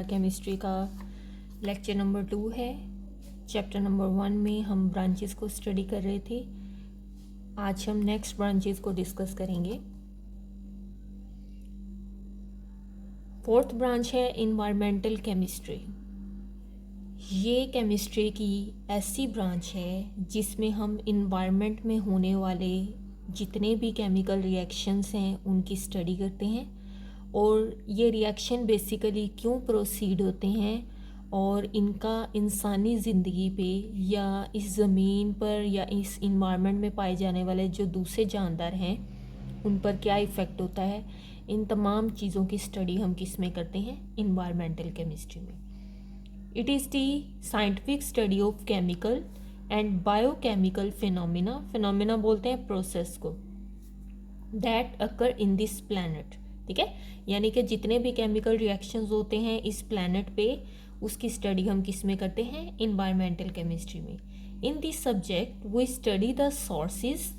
Chemistry का lecture number 2 है। Chapter number 1 में हम ब्रांचेस को स्टडी कर रहे थे। आज हम नेक्स्ट ब्रांचेस को डिस्कस करेंगे। फोर्थ ब्रांच है इन्वायरमेंटल केमिस्ट्री। ये केमिस्ट्री की ऐसी ब्रांच है जिसमें हम इन्वायरमेंट में होने वाले जितने भी केमिकल रिएक्शंस हैं उनकी स्टडी करते हैं और ये रिएक्शन बेसिकली क्यों प्रोसीड होते हैं और इनका इंसानी ज़िंदगी पे या इस ज़मीन पर या इस इन्वायरमेंट में पाए जाने वाले जो दूसरे जानदार हैं उन पर क्या इफ़ेक्ट होता है। इन तमाम चीज़ों की स्टडी हम किस में करते हैं, इन्वायरमेंटल केमिस्ट्री में। It is the scientific study of chemical and biochemical phenomena बोलते हैं प्रोसेस को, that occur in this planet. ठीक है, यानी कि जितने भी केमिकल रिएक्शंस होते हैं इस प्लैनेट पे उसकी स्टडी हम किस में करते हैं, इन्वायरमेंटल केमिस्ट्री में। In this subject we study the sources,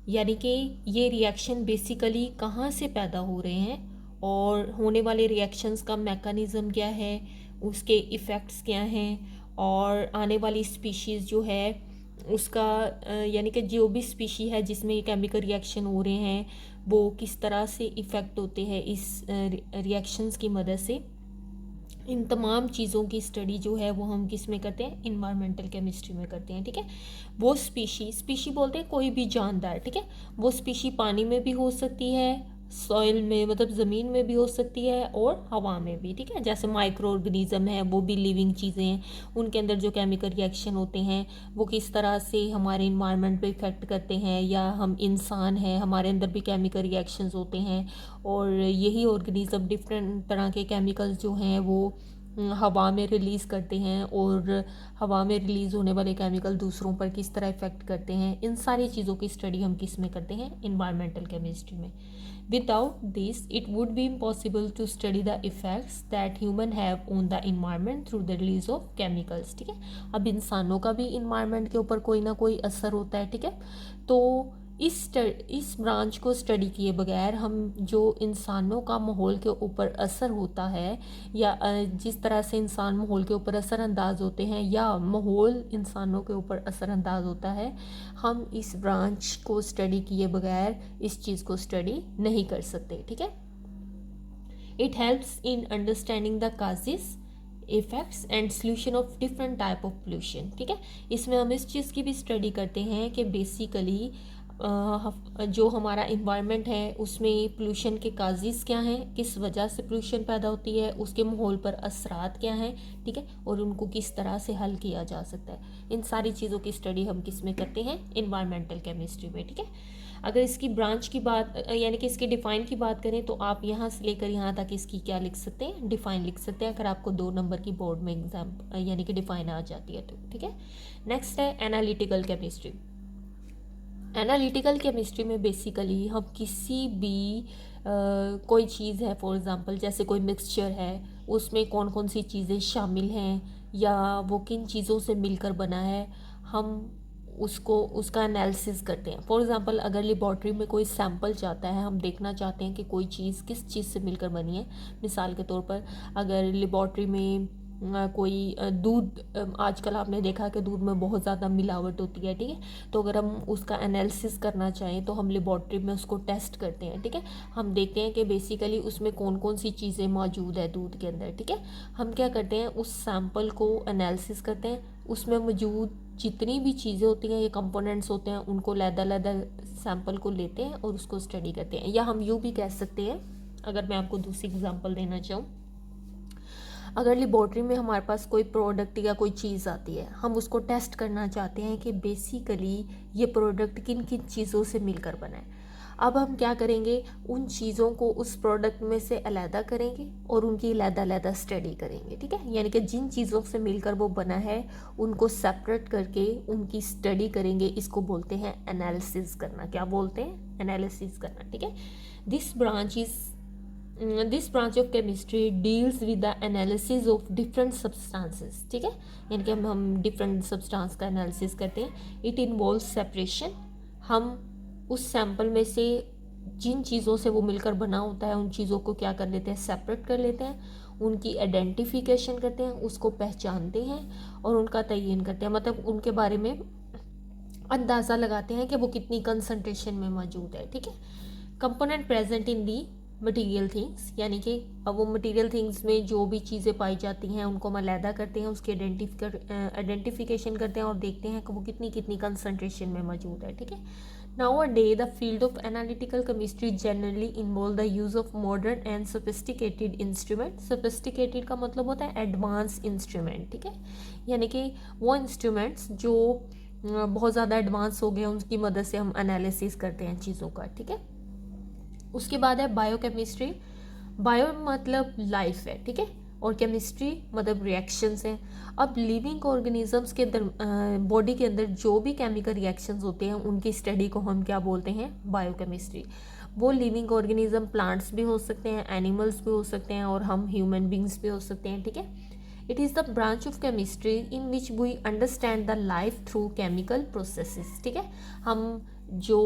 यानी कि ये रिएक्शन बेसिकली कहाँ से पैदा हो रहे हैं और होने वाले रिएक्शंस का मैकेनिज़्म क्या है, उसके इफ़ेक्ट्स क्या हैं और आने वाली स्पीशीज़ जो है उसका यानी कि जो भी स्पीशी है जिसमें ये केमिकल रिएक्शन हो रहे हैं वो किस तरह से इफ़ेक्ट होते हैं इस रिएक्शंस की मदद से। इन तमाम चीज़ों की स्टडी जो है वो हम किस में करते हैं, इन्वायरमेंटल केमिस्ट्री में करते हैं। ठीक है, वो स्पीशी बोलते हैं कोई भी जानदार। ठीक है, वो स्पीशी पानी में भी हो सकती है, सॉइल में मतलब ज़मीन में भी हो सकती है और हवा में भी। ठीक है, जैसे माइक्रो ऑर्गेनिज्म है वो भी लिविंग चीज़ें हैं, उनके अंदर जो केमिकल रिएक्शन होते हैं वो किस तरह से हमारे इन्वायरमेंट पे इफ़ेक्ट करते हैं, या हम इंसान हैं हमारे अंदर भी केमिकल रिएक्शंस होते हैं और यही ऑर्गेनिज्म डिफरेंट तरह के केमिकल्स जो हैं वो हवा में रिलीज़ करते हैं और हवा में रिलीज़ होने वाले केमिकल दूसरों पर किस तरह इफ़ेक्ट करते हैं। इन सारी चीज़ों की स्टडी हम किस में करते हैं, इन्वायरमेंटल केमिस्ट्री में। Without this, it would be impossible to study the effects that human have on the environment through the release of chemicals। ठीक है, अब इंसानों का भी इन्वायरमेंट के ऊपर कोई ना कोई असर होता है। ठीक है, तो इस ब्रांच को स्टडी किए बगैर हम जो इंसानों का माहौल के ऊपर असर होता है या जिस तरह से इंसान माहौल के ऊपर असरअंदाज होते हैं या माहौल इंसानों के ऊपर असरअंदाज होता है, हम इस ब्रांच को स्टडी किए बगैर इस चीज़ को स्टडी नहीं कर सकते। ठीक है, it helps in understanding the causes, effects and solution of different type of pollution. ठीक है, इसमें हम इस चीज़ की भी स्टडी करते हैं कि बेसिकली जो हमारा इन्वायरमेंट है उसमें पोल्यूशन के काजेज़ क्या हैं, किस वजह से पोल्यूशन पैदा होती है, उसके माहौल पर असरात क्या हैं। ठीक है, और उनको किस तरह से हल किया जा सकता है। इन सारी चीज़ों की स्टडी हम किस में करते हैं, इन्वायरमेंटल केमिस्ट्री में। ठीक है, अगर इसकी ब्रांच की बात यानी कि इसके डिफ़ाइन की बात करें तो आप यहाँ से लेकर यहाँ तक इसकी क्या लिख सकते हैं, डिफ़ाइन लिख सकते हैं, अगर आपको 2 नंबर की बोर्ड में एग्जाम यानी कि डिफ़ाइन आ जाती है तो। ठीक है, नेक्स्ट है एनालिटिकल केमिस्ट्री। एनालिटिकल केमिस्ट्री में बेसिकली हम किसी भी कोई चीज़ है, फॉर एग्ज़ाम्पल जैसे कोई मिक्सचर है उसमें कौन कौन सी चीज़ें शामिल हैं या वो किन चीज़ों से मिलकर बना है, हम उसका एनालिसिस करते हैं। फॉर एग्ज़ाम्पल अगर लेबॉर्ट्री में कोई सैंपल जाता है, हम देखना चाहते हैं कि कोई चीज़ किस चीज़ से मिलकर बनी है। मिसाल के तौर पर अगर लेबॉर्ट्री में कोई दूध, आजकल आपने देखा कि दूध में बहुत ज़्यादा मिलावट होती है। ठीक है, तो अगर हम उसका एनालिसिस करना चाहें तो हम लेबॉर्ट्री में उसको टेस्ट करते हैं। ठीक है, हम देखते हैं कि बेसिकली उसमें कौन कौन सी चीज़ें मौजूद है दूध के अंदर। ठीक है, हम क्या करते हैं, उस सैंपल को एनालिसिस करते हैं, उसमें मौजूद जितनी भी चीज़ें होती हैं, ये कंपोनेंट्स होते हैं, उनको लैदा सैंपल को लेते हैं और उसको स्टडी करते हैं। या हम यूँ भी कह सकते हैं, अगर मैं आपको दूसरी एग्जांपल देना चाहूँ, अगर लेबॉर्ट्री में हमारे पास कोई प्रोडक्ट या कोई चीज़ आती है, हम उसको टेस्ट करना चाहते हैं कि बेसिकली ये प्रोडक्ट किन किन चीज़ों से मिलकर बना है। अब हम क्या करेंगे, उन चीज़ों को उस प्रोडक्ट में से अलहदा करेंगे और उनकी अलहदा स्टडी करेंगे। ठीक है, यानी कि जिन चीज़ों से मिलकर वो बना है उनको सेपरेट करके उनकी स्टडी करेंगे। इसको बोलते हैं एनालिसिस करना। क्या बोलते हैं, एनालिसिस करना। ठीक है, this branch of chemistry deals with the analysis of different substances. ठीक है, यानी कि हम डिफरेंट सब्सटेंस का एनालिसिस करते हैं। इट इन्वॉल्व सेपरेशन, हम उस सैंपल में से जिन चीज़ों से वो मिलकर बना होता है उन चीज़ों को क्या कर लेते हैं, सेपरेट कर लेते हैं। उनकी आइडेंटिफिकेशन करते हैं, उसको पहचानते हैं और उनका तयन करते हैं, मतलब उनके बारे में अंदाज़ा लगाते हैं कि वो कितनी कंसंट्रेशन में मौजूद है। ठीक है, component present in the material things, यानी कि अब वो मटेरियल थिंग्स में जो भी चीज़ें पाई जाती हैं उनको हम अलहदा करते हैं, उसकी आइडेंटिफिकेशन करते हैं और देखते हैं कि वो कितनी कितनी कंसंट्रेशन में मौजूद है। ठीक है, Nowadays, the field of analytical chemistry generally involve the use of modern and sophisticated instrument. Sophisticated का मतलब होता है एडवांस इंस्ट्रूमेंट। ठीक है, यानी कि वो इंस्ट्रूमेंट्स जो बहुत ज़्यादा एडवांस हो गए हैं, उनकी मदद से हम एनालिसिस करते हैं चीज़ों का। ठीक है, उसके बाद है बायोकेमिस्ट्री। बायो मतलब लाइफ है, ठीक है, और केमिस्ट्री मतलब रिएक्शंस हैं। अब लिविंग ऑर्गेनिजम्स के अंदर बॉडी के अंदर जो भी केमिकल रिएक्शंस होते हैं उनकी स्टडी को हम क्या बोलते हैं, बायोकेमिस्ट्री। वो लिविंग ऑर्गेनिज्म प्लांट्स भी हो सकते हैं, एनिमल्स भी हो सकते हैं और हम ह्यूमन बींग्स भी हो सकते हैं। ठीक है, it is the branch of chemistry in which we understand the life through chemical processes. ठीक है, हम जो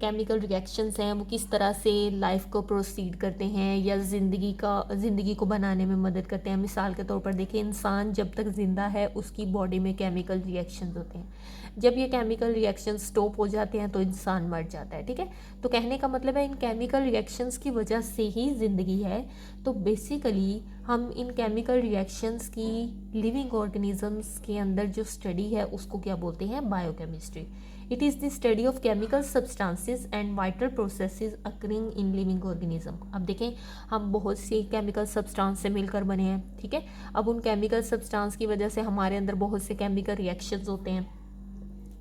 केमिकल रिएक्शंस हैं वो किस तरह से लाइफ को प्रोसीड करते हैं या ज़िंदगी को बनाने में मदद करते हैं। मिसाल के तौर पर देखिए, इंसान जब तक ज़िंदा है उसकी बॉडी में केमिकल रिएक्शंस होते हैं, जब ये केमिकल रिएक्शंस स्टॉप हो जाते हैं तो इंसान मर जाता है। ठीक है, तो कहने का मतलब है इन केमिकल रिएक्शंस की वजह से ही ज़िंदगी है। तो बेसिकली हम इन केमिकल रिएक्शंस की लिविंग ऑर्गेनिजम्स के अंदर जो स्टडी है उसको क्या बोलते हैं, biochemistry. It is the study of chemical substances and vital processes occurring in living organism. अब देखें, हम बहुत सी केमिकल सब्सटेंस से मिलकर बने हैं। ठीक है, अब उन केमिकल सब्सटेंस की वजह से हमारे अंदर बहुत से केमिकल रिएक्शंस होते हैं।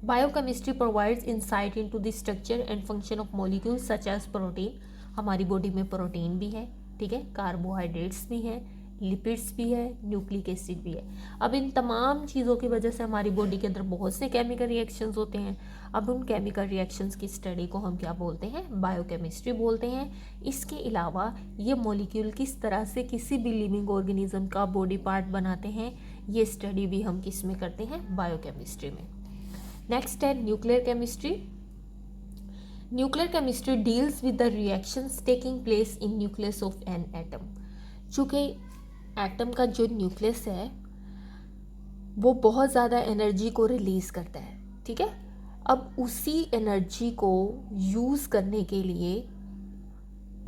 Biochemistry provides insight into the structure and function of molecules such as protein. हमारी बॉडी में प्रोटीन भी है, ठीक है, कार्बोहाइड्रेट्स भी हैं, लिपिड्स भी है, न्यूक्लिक एसिड भी है। अब इन तमाम चीज़ों की वजह से हमारी बॉडी के अंदर बहुत से केमिकल रिएक्शंस होते हैं। अब उन केमिकल रिएक्शंस की स्टडी को हम क्या बोलते हैं, बायोकेमिस्ट्री बोलते हैं। इसके अलावा ये मॉलिक्यूल किस तरह से किसी भी लिविंग ऑर्गेनिज्म का बॉडी पार्ट बनाते हैं, ये स्टडी भी हम किस में करते हैं, बायोकेमिस्ट्री में। नेक्स्ट है nuclear chemistry. Nuclear chemistry deals with the reactions taking place in nucleus of an atom. चूँकि एटम का जो न्यूक्लियस है वो बहुत ज़्यादा एनर्जी को रिलीज़ करता है। ठीक है, अब उसी एनर्जी को यूज़ करने के लिए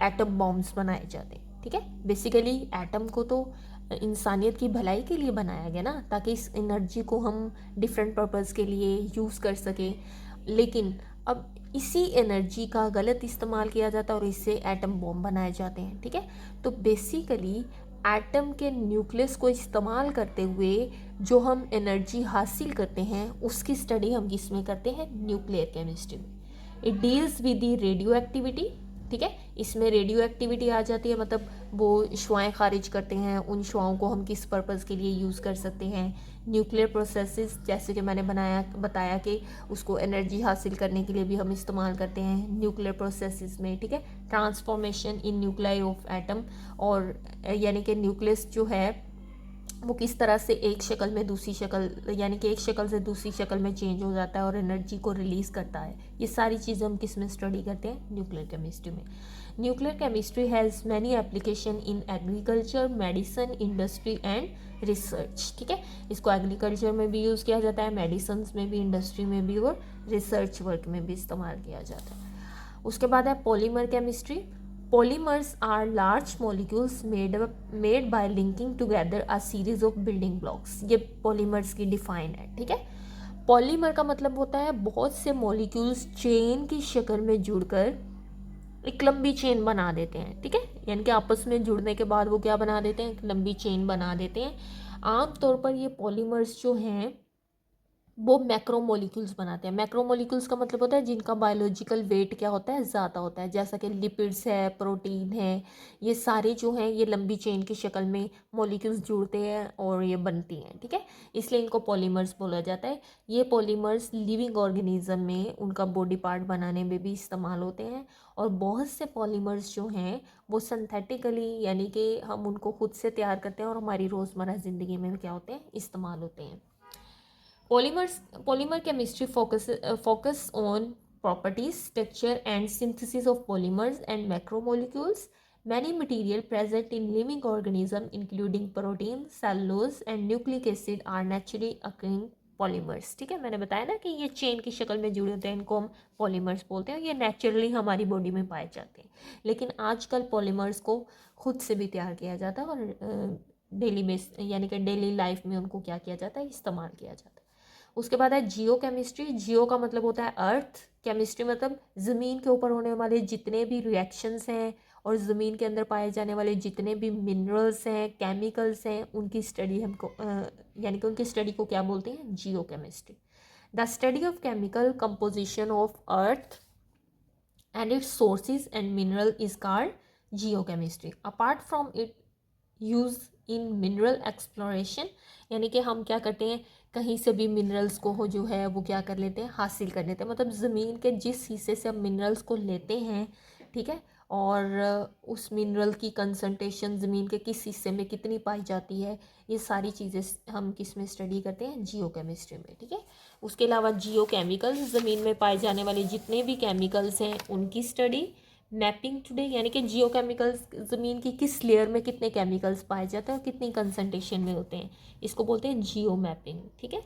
एटम बॉम्ब्स बनाए जाते हैं। ठीक है, बेसिकली एटम को तो इंसानियत की भलाई के लिए बनाया गया ना, ताकि इस एनर्जी को हम डिफरेंट पर्पस के लिए यूज़ कर सकें। लेकिन अब इसी एनर्जी का गलत इस्तेमाल किया जाता है और इससे एटम बॉम्ब बनाए जाते हैं। ठीक है, तो बेसिकली एटम के न्यूक्लियस को इस्तेमाल करते हुए जो हम एनर्जी हासिल करते हैं उसकी स्टडी हम किसमें करते हैं, न्यूक्लियर केमिस्ट्री में। It deals with the radio activity. ठीक है, इसमें रेडियो एक्टिविटी आ जाती है, मतलब वो शुआएं खारिज करते हैं, उन शुआओं को हम किस पर्पज़ के लिए यूज़ कर सकते हैं। न्यूक्लियर प्रोसेसेस, जैसे कि मैंने बताया कि उसको एनर्जी हासिल करने के लिए भी हम इस्तेमाल करते हैं न्यूक्लियर प्रोसेसेस में। ठीक है, transformation in nuclei of atom, और यानी कि न्यूक्लियस जो है वो किस तरह से एक शक्ल में दूसरी शक्ल, यानी कि एक शक्ल से दूसरी शक्ल में चेंज हो जाता है और एनर्जी को रिलीज़ करता है। ये सारी चीज़ें हम किस में स्टडी करते हैं, न्यूक्लियर केमिस्ट्री में। Nuclear chemistry has many application in agriculture, medicine, industry and research. ठीक है, इसको एग्रीकल्चर में भी यूज़ किया जाता है, मेडिसिन में भी, इंडस्ट्री में भी और रिसर्च वर्क में भी इस्तेमाल किया जाता है। उसके बाद है polymer chemistry. Polymers are large molecules made by linking together a series of building blocks। ये polymers की डिफाइन है। ठीक है, पॉलीमर का मतलब होता है बहुत से मॉलिक्यूल्स चेन की शक्ल में जुड़कर एक लंबी चेन बना देते हैं। ठीक है, यानी कि आपस में जुड़ने के बाद वो क्या बना देते हैं, एक लंबी चेन बना देते हैं। आमतौर पर ये पॉलीमर्स जो हैं वो मैक्रोमोलिक्यूल्स बनाते हैं। मैक्रोमोलिक्यूल्स का मतलब होता है जिनका बायोलॉजिकल वेट क्या होता है, ज़्यादा होता है, जैसा कि लिपिड्स है, प्रोटीन है, ये सारे जो हैं ये लंबी चेन की शक्ल में मॉलिक्यूल्स जुड़ते हैं और ये बनती हैं। ठीक है, इसलिए इनको पॉलीमर्स बोला जाता है। ये पॉलीमर्स लिविंग ऑर्गेनिज्म में उनका बॉडी पार्ट बनाने में भी इस्तेमाल होते हैं, और बहुत से पॉलीमर्स जो हैं वो सिंथेटिकली, यानी कि हम उनको खुद से तैयार करते हैं और हमारी रोज़मर्रा ज़िंदगी में क्या होते हैं, इस्तेमाल होते हैं। Polymer chemistry focus on properties, structure and synthesis of polymers and macromolecules. Many material present in living organism including protein, cellulose and nucleic acid are naturally occurring polymers. ठीक है, मैंने बताया ना कि ये चेन की शक्ल में जुड़े होते हैं, इनको हम पॉलीमर्स बोलते हैं। ये नेचुरली हमारी बॉडी में पाए जाते हैं, लेकिन आजकल पॉलीमर्स को खुद से भी तैयार किया जाता है और डेली बेस यानी कि डेली लाइफ में उनको क्या किया जाता है, इस्तेमाल किया जाता है। उसके बाद है जियो केमिस्ट्री। जियो का मतलब होता है अर्थ, केमिस्ट्री मतलब ज़मीन के ऊपर होने वाले जितने भी रिएक्शंस हैं और ज़मीन के अंदर पाए जाने वाले जितने भी मिनरल्स हैं, केमिकल्स हैं, उनकी स्टडी हमको यानी कि उनकी स्टडी को क्या बोलते हैं, geochemistry. The study of chemical composition of earth and its sources and mineral is called geochemistry. Apart from it use in mineral exploration, यानी कि हम क्या करते हैं, कहीं से भी मिनरल्स को हो जो है वो क्या कर लेते हैं, हासिल कर लेते हैं। मतलब ज़मीन के जिस हिस्से से हम मिनरल्स को लेते हैं, ठीक है, और उस मिनरल की कंसंट्रेशन ज़मीन के किस हिस्से में कितनी पाई जाती है, ये सारी चीज़ें हम किस में स्टडी करते हैं, जियो केमिस्ट्री में। ठीक है, उसके अलावा जियो केमिकल्स, ज़मीन में पाए जाने वाले जितने भी केमिकल्स हैं उनकी स्टडी। मैपिंग टुडे यानी कि जियो केमिकल्स, ज़मीन की किस लेयर में कितने केमिकल्स पाए जाते हैं और कितनी कंसंट्रेशन में होते हैं, इसको बोलते हैं जियो मैपिंग। ठीक है,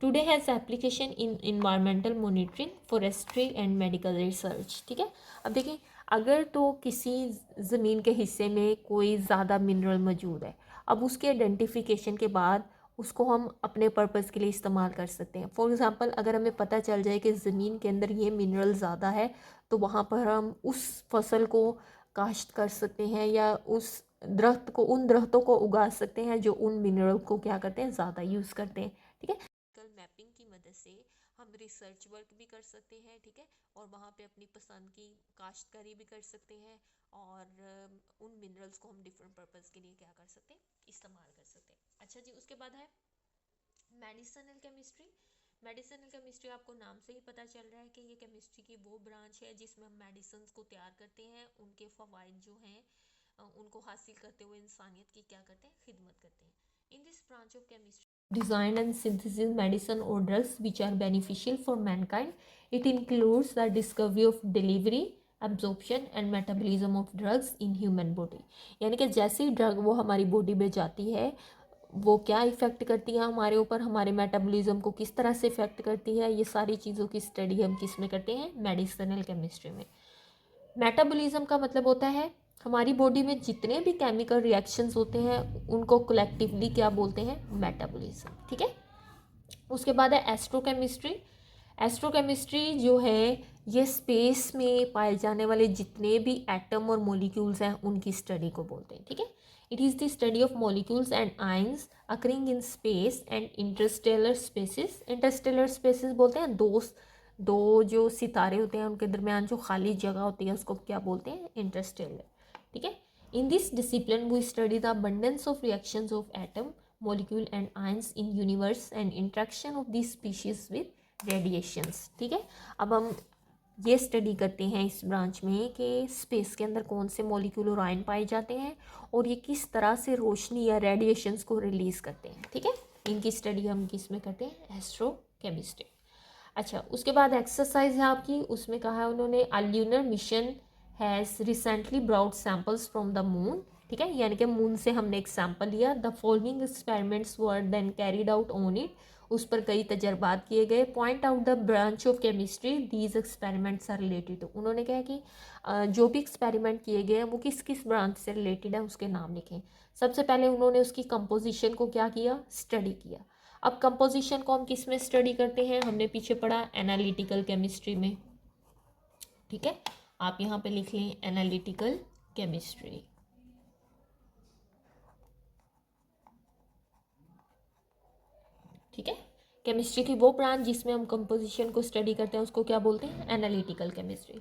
today has application in environmental monitoring, forestry and medical research. ठीक है, अब देखिए, अगर तो किसी ज़मीन के हिस्से में कोई ज़्यादा मिनरल मौजूद है, अब उसके आइडेंटिफिकेशन के बाद उसको हम अपने पर्पज़ के लिए इस्तेमाल कर सकते हैं। फॉर एग्ज़ाम्पल, अगर हमें पता चल जाए कि ज़मीन के अंदर ये मिनरल ज़्यादा है, तो वहाँ पर हम उस फसल को काश्त कर सकते हैं या उस दरख्त को, उन दरख्तों को उगा सकते हैं जो उन मिनरल को क्या करते हैं, ज़्यादा यूज़ करते हैं। ठीक है, मैपिंग की मदद से हम रिसर्च वर्क भी कर सकते हैं। ठीक है, और वहाँ पे अपनी पसंद की काश्तकारी भी कर सकते हैं और उन मिनरल्स को हम डिफरेंट पर्पस के लिए क्या कर सकते हैं, इस्तेमाल कर सकते हैं। अच्छा जी, उसके बाद है मेडिसिनल केमिस्ट्री। मेडिसिनल केमिस्ट्री आपको नाम से ही पता चल रहा है कि ये केमिस्ट्री की वो ब्रांच है जिसमें हम मेडिसिन को तैयार करते हैं, उनके फ़वाइद जो हैं उनको हासिल करते हुए इंसानियत की क्या करते हैं, खिदमत करते हैं। In this branch of chemistry design and synthesis medicine or drugs which are beneficial for mankind. It includes the discovery of delivery, absorption and metabolism of drugs in human body. यानी कि जैसे ही ड्रग वो हमारी body में जाती है, वो क्या इफ़ेक्ट करती है हमारे ऊपर, हमारे मेटाबॉलिज्म को किस तरह से इफ़ेक्ट करती है, ये सारी चीज़ों की स्टडी हम किस में करते हैं, मेडिसिनल केमिस्ट्री में। मेटाबॉलिज्म का मतलब होता है हमारी बॉडी में जितने भी केमिकल रिएक्शंस होते हैं उनको कलेक्टिवली क्या बोलते हैं, मेटाबॉलिज्म। ठीक है, उसके बाद है एस्ट्रोकेमिस्ट्री। एस्ट्रोकेमिस्ट्री जो है ये स्पेस में पाए जाने वाले जितने भी एटम और मॉलिक्यूल्स हैं उनकी स्टडी को बोलते हैं। ठीक है, it is the study of molecules and ions occurring in space and interstellar species. Interstellar species बोलते हैं दो जो सितारे होते हैं उनके दरमियान जो खाली जगह होती है उसको क्या बोलते हैं, इंटरस्टेलर। ठीक है, in this discipline we study the abundance of reactions of atom, molecule and ions in universe and interaction of these species with radiations। ठीक है, अब हम ये स्टडी करते हैं इस ब्रांच में कि स्पेस के अंदर कौन से मॉलिक्यूल और आयन पाए जाते हैं और ये किस तरह से रोशनी या रेडिएशंस को रिलीज़ करते हैं। ठीक है, इनकी स्टडी हम किस में करते हैं, एस्ट्रोकेमिस्ट्री। अच्छा, उसके बाद एक्सरसाइज है आपकी, उसमें कहा है उन्होंने a lunar mission has recently brought samples from the moon. ठीक है, यानी कि मून से हमने एक सैंपल लिया। The following experiments were then carried out on it, उस पर कई तजर्बात किए गए। Point out the branch of chemistry these experiments are related to. उन्होंने कहा कि जो भी एक्सपेरिमेंट किए गए हैं वो किस किस ब्रांच से रिलेटेड है उसके नाम लिखें। सबसे पहले उन्होंने उसकी कंपोजिशन को क्या किया, स्टडी किया। अब कंपोजिशन को हम किस में स्टडी करते हैं, हमने पीछे पढ़ा एनालिटिकल केमिस्ट्री में। ठीक है, आप यहाँ पे लिख लें एनालिटिकल केमिस्ट्री। ठीक है, केमिस्ट्री की वो ब्रांच जिसमें हम कंपोजिशन को स्टडी करते हैं उसको क्या बोलते हैं, एनालिटिकल केमिस्ट्री।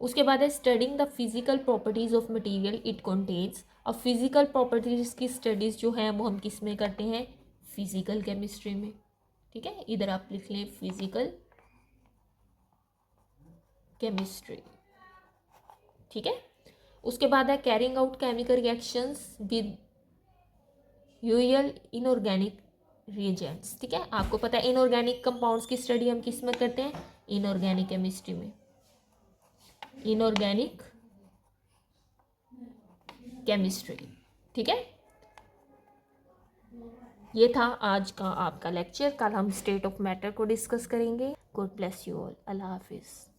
उसके बाद है studying the physical properties of material it contains. अब फिजिकल प्रॉपर्टीज़ की स्टडीज़ जो है वो हम किस में करते हैं, फिजिकल केमिस्ट्री में। ठीक है, इधर आप लिख लें फिजिकल केमिस्ट्री। ठीक है, उसके बाद है carrying out chemical reactions with usual inorganic reagents. ठीक है, आपको पता है इनऑर्गेनिक कंपाउंड्स की स्टडी हम किस में करते हैं, इनऑर्गेनिक केमिस्ट्री में। Inorganic chemistry. ठीक है, ये था आज का आपका लेक्चर। कल हम स्टेट ऑफ मैटर को डिस्कस करेंगे। God bless you all. Allah हाफिज़।